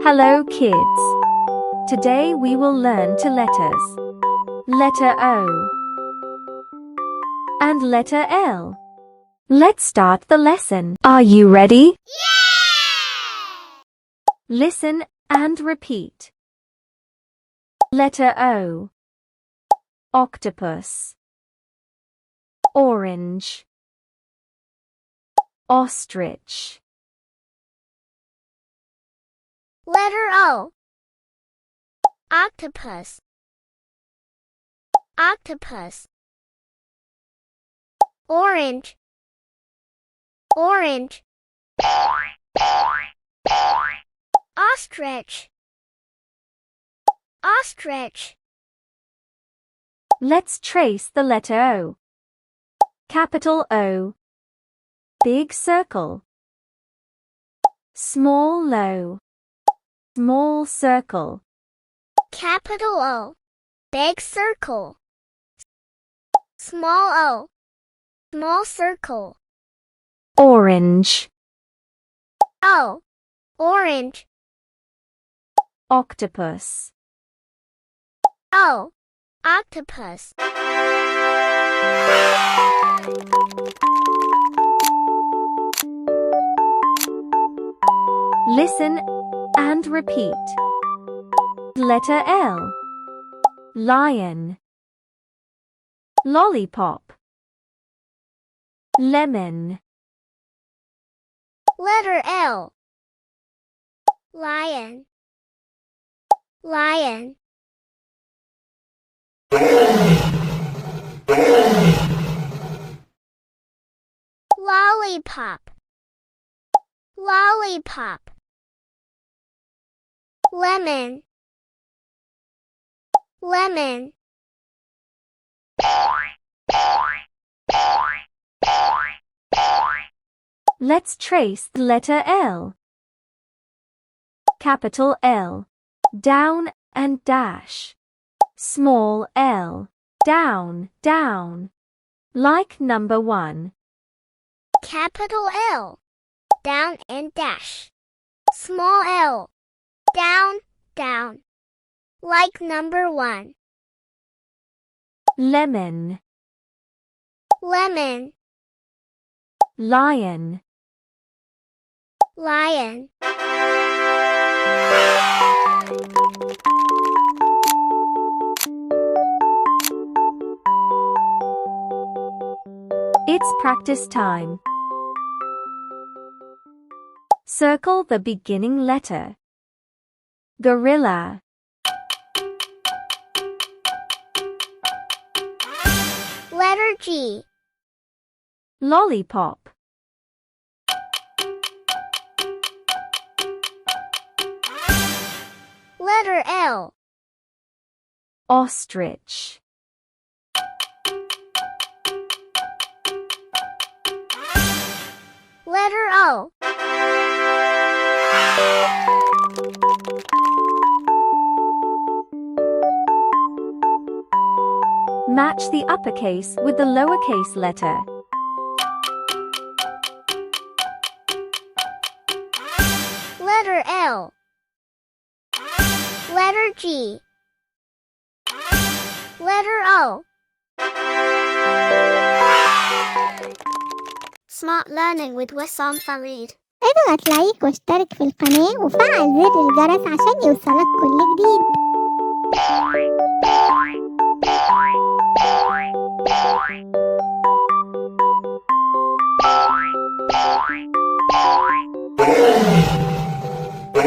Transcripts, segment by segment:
Hello kids. Today we will learn two letters. Letter O and letter L. Let's start the lesson. Are you ready? Yeah! Listen and repeat. Letter O. Octopus. Orange. Ostrich. Letter O. Octopus. Octopus. Orange. Orange. Ostrich. Ostrich. Let's trace the letter O. Capital O. Big circle. Small o. Small circle. Capital O. Big circle. Small o. Small circle. Orange. O. Orange. Octopus. O. Octopus. Listen and repeat. Letter L. Lion. Lollipop. Lemon. Letter L. Lion. Lion. Lollipop. Lollipop. Lemon. Lemon. Let's trace the letter L. Capital L. Down and dash. Small l. Down, down. Like number 1. Capital L. Down and dash. Small l. Down, down. Like number 1. Lemon. Lemon. Lion. Lion. It's practice time. Circle the beginning letter. Gorilla. Letter G. Lollipop. Letter L. Ostrich. Letter O. Match the uppercase with the lowercase letter. Letter L. Letter G. Letter O. Smart Learning with Wissam Farid. اضغط لايك واشترك في القناة وفعل زر الجرس عشان يوصلك كل جديد.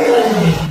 Bye.